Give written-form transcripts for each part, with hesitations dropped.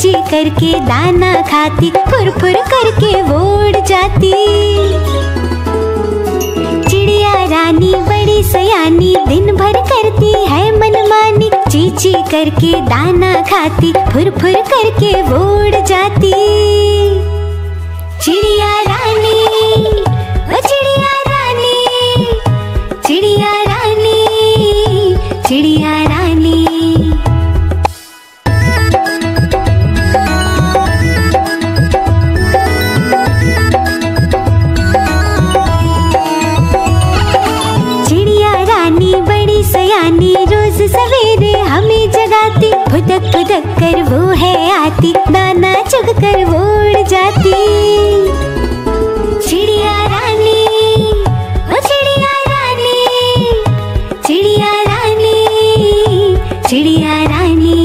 ची करके दाना खाती, फुर फुर करके वो उड़ जाती। चिड़िया रानी बड़ी सयानी, दिन भर करती है मनमानी, ची ची करके दाना खाती, फुर फुर करके वो उड़ जाती। चिड़िया रानी, ओ चिड़िया रानी, चिड़िया रानी, चिड़िया रानी। चिड़िया रानी बड़ी सयानी, रोज सवेरे हमें जगाती, फुदक फुदक कर वो है आती, दाना चुग कर वो उड़ जाती। चिड़िया रानी, ओ चिड़िया रानी, चिड़िया रानी, चिड़िया रानी।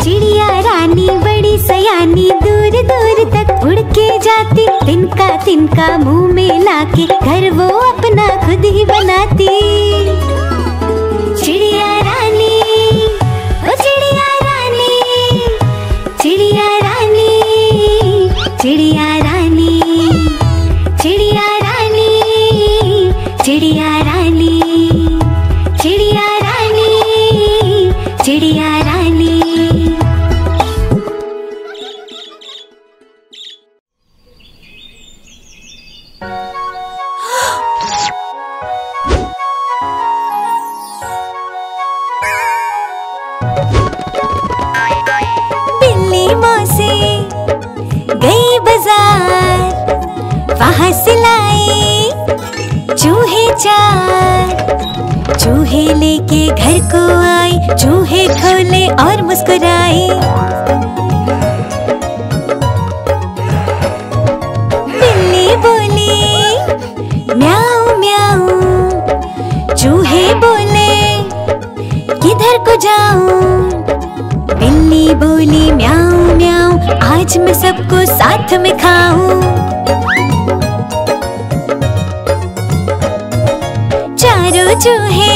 चिड़िया रानी बड़ी सयानी, दूर दूर तक उड़ के जाती, तिनका तिनका मुंह में लाके घर वो अपना खुद ही बनाती। चिड़िया रानी, ओ चिड़िया रानी, चिड़िया रानी, चिड़िया रानी, चिड़िया रानी, चिड़िया रानी, चिड़िया रानी, चिड़िया रानी। बिल्ली मौसी गई बाजार, वहाँ से लाई चूहे चार, चूहे लेके घर को आई, चूहे खोले और मुस्कुराई। बिल्ली बोली म्याऊ म्याऊ, चूहे बोले किधर को जाऊं। बिल्ली बोली म्याऊ म्याऊ, आज मैं सबको साथ में खाऊं। चारों चूहे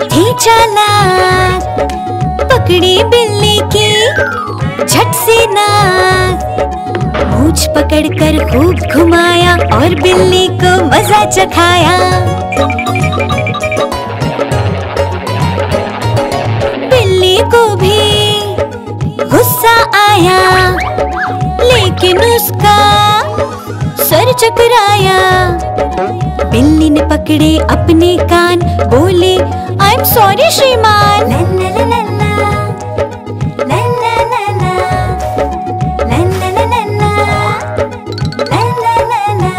थे चालाक, पकड़ी बिल्ली की झट से नाक, मूंछ पकड़कर खूब घुमाया और बिल्ली को मजा चखाया। बिल्ली को भी गुस्सा आया, लेकिन उसका सर चकराया। बिल्ली ने पकड़े अपने कान, बोले आई एम सॉरी श्रीमान। ला ला ला ला ला ला ला ला ला ला ला ला ला ला ला ला।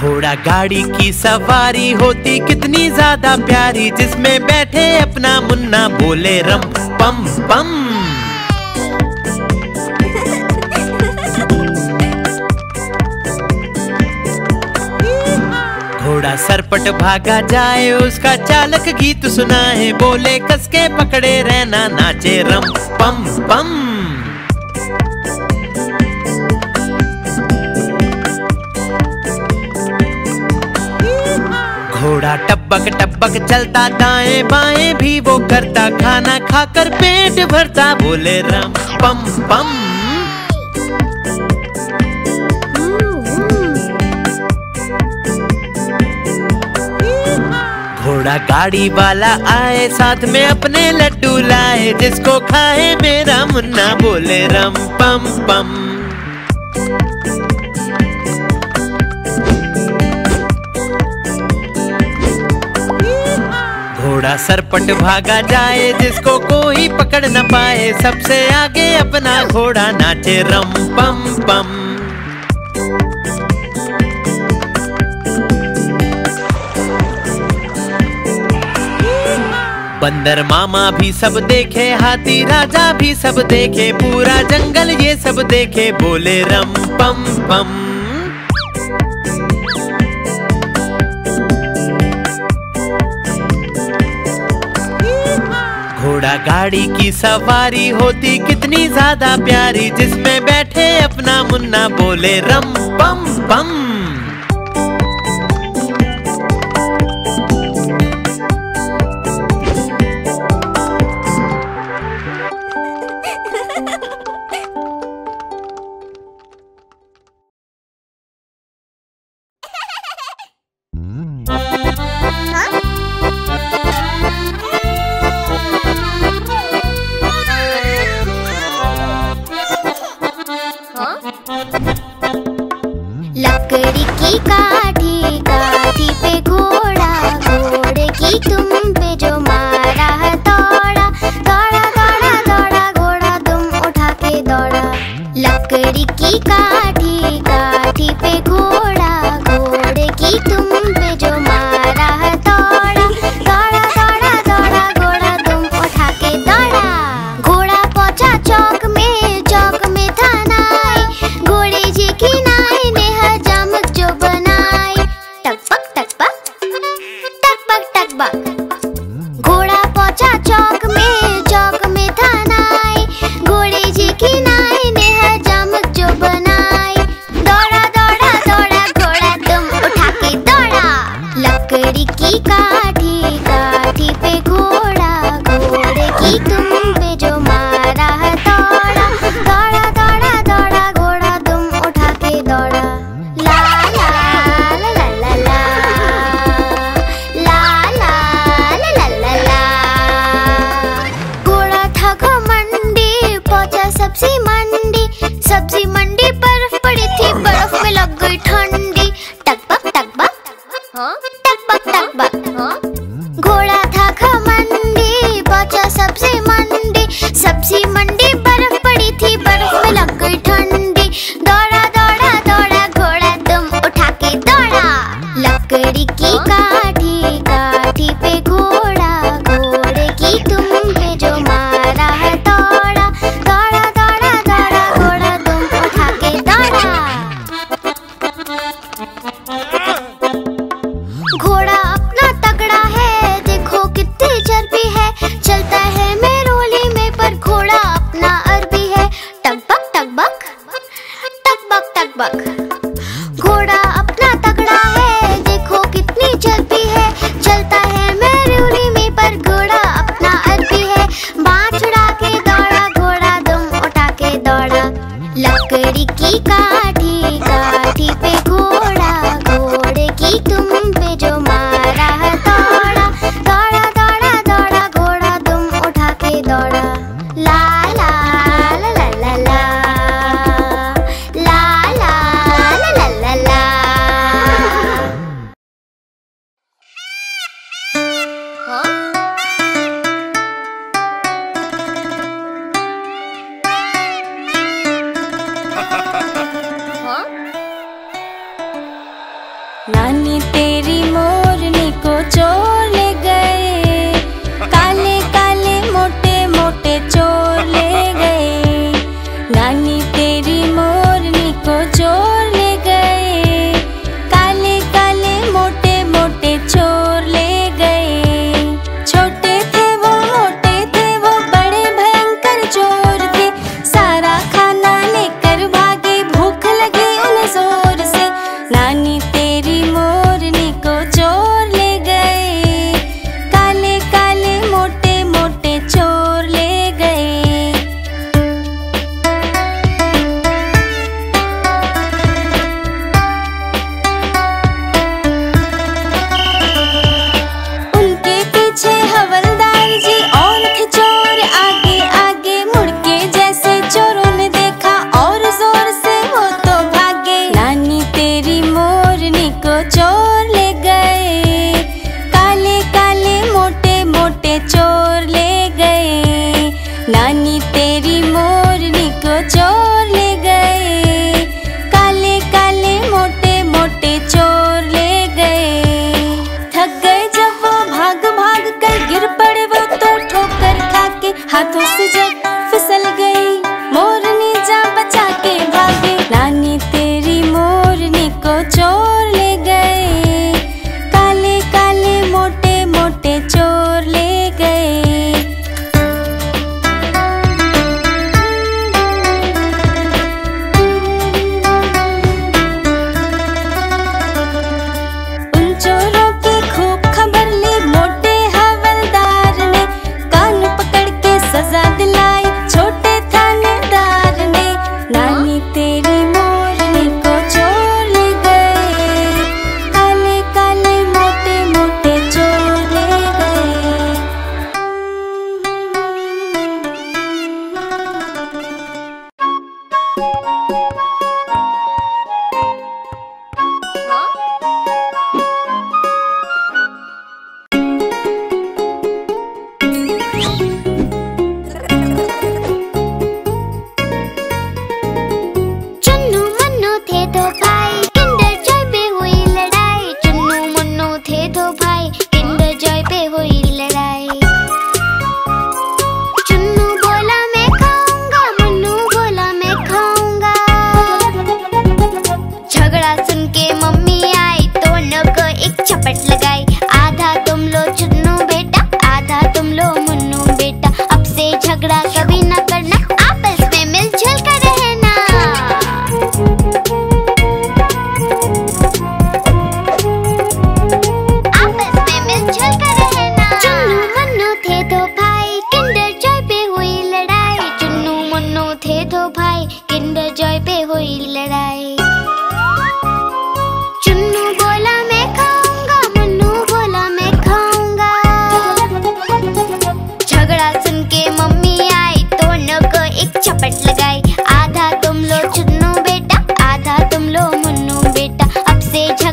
घोड़ा गाड़ी की सवारी होती कितनी ज्यादा प्यारी, जिसमें बैठे अपना मुन्ना बोले रम पम पम। घोड़ा सरपट भागा जाए, उसका चालक गीत सुनाए, बोले कसके पकड़े रहना, नाचे रम पम पम। घोड़ा टपक टपक चलता, दाएं बाएं भी वो करता, खाना खाकर पेट भरता, बोले रम पम पम। घोड़ा गाड़ी वाला आए, साथ में अपने लड्डू लाए, जिसको खाए मेरा मुन्ना, बोले रम पम पम। घोड़ा सरपट भागा जाए, जिसको कोई पकड़ न पाए, सबसे आगे अपना घोड़ा नाचे रम पम पम। बंदर मामा भी सब देखे, हाथी राजा भी सब देखे, पूरा जंगल ये सब देखे, बोले रम पम पम। घोड़ा गाड़ी की सवारी होती कितनी ज्यादा प्यारी, जिसमें बैठे अपना मुन्ना, बोले रम पम पम। लकड़ी की काठी, काठी पे घोड़ा, घोड़े की तुम पे जो मारा है दौड़ा, दौड़ा दौड़ा दौड़ा घोड़ा तुम उठा के दौड़ा। लकड़ी की काठी, काठी पे घोड़ा, घोड़े की तुम पे जो मारा है दौड़ा, दौड़ा दौड़ा दौड़ा घोड़ा तुम उठा के दौड़ा। घोड़ा पहुंचा चौक में, चौक में था नाई, घोड़े जी की नाई ने हजामत जो बनाई। टकबक टकबक टकबक टकबक। घोड़ा पहुंचा चौक में था नाई, घोड़े जी की नाई ने हजामत जो बनाई। दौड़ा दौड़ा दौड़ा घोड़ा तुम उठा के दौड़ा। लकड़ी की काठी, काठी पे घोड़ा, घोड़े की तुम पे जो मारा है दौड़ा, दौड़ा दौड़ा दौड़ा घोड़ा तुम उठा के दौड़ा। ला ला ला ला ला ला, ला ला ला ला ला ला। घोड़ा था घमंडी, पहुंचा सब्जी मंडी, सब्जी मंडी बर्फ पड़ी थी, बर्फ में लग गई ठंडी। टकबक टकबक टकबक टकबक। घोड़ा था घमंडी, पहुंचा सब्जी मंडी, सब्जी मंडी बर्फ पड़ी थी, बर्फ में लग गई ठंडी। दौड़ा दौड़ा दौड़ा घोड़ा तुम उठा के दौड़ा। लकड़ी की काठी, काठी पे घोड़ा, घोड़े की तुम पे जो मारा है दौड़ा, दौड़ा दौड़ा दौड़ा घोड़ा तुम उठा के दौड़ा। घोड़ा अपना तगड़ा है, देखो कितनी चर्बी है, चलता है मेरोली में पर घोड़ा अपना अरबी है। टकबक टकबक टकबक टकबक। घोड़ा अपना तगड़ा है, देखो कितनी चर्बी है, चलता है मेरोली में पर घोड़ा अपना अरबी है। बाँह छुड़ा के दौड़ा घोड़ा तुम उठा के दौड़ा। लकड़ी की काठी, काठी पे घोड़ा, घोड़े की तुम पे जो मारा है दौड़ा, दौड़ा दौड़ा दौड़ा घोड़ा तुम उठा के दौड़ा। ला ला ला ला ला ला, ला ला ला ला ला ला। नानी तेरी मोरनी को चोर ले गए, काले काले मोटे मोटे चोर ले गए। नानी तेरी मोरनी को चोर ले गए, काले काले मोटे मोटे चोर ले गए। छोटे थे वो मोटे थे वो बड़े भयंकर चोर थे, सारा खाना लेकर भागे, भूख लगी उन्हें जोर से। नानी तेरी मोरनी को चोर ले गए।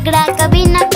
झगड़ा कभी न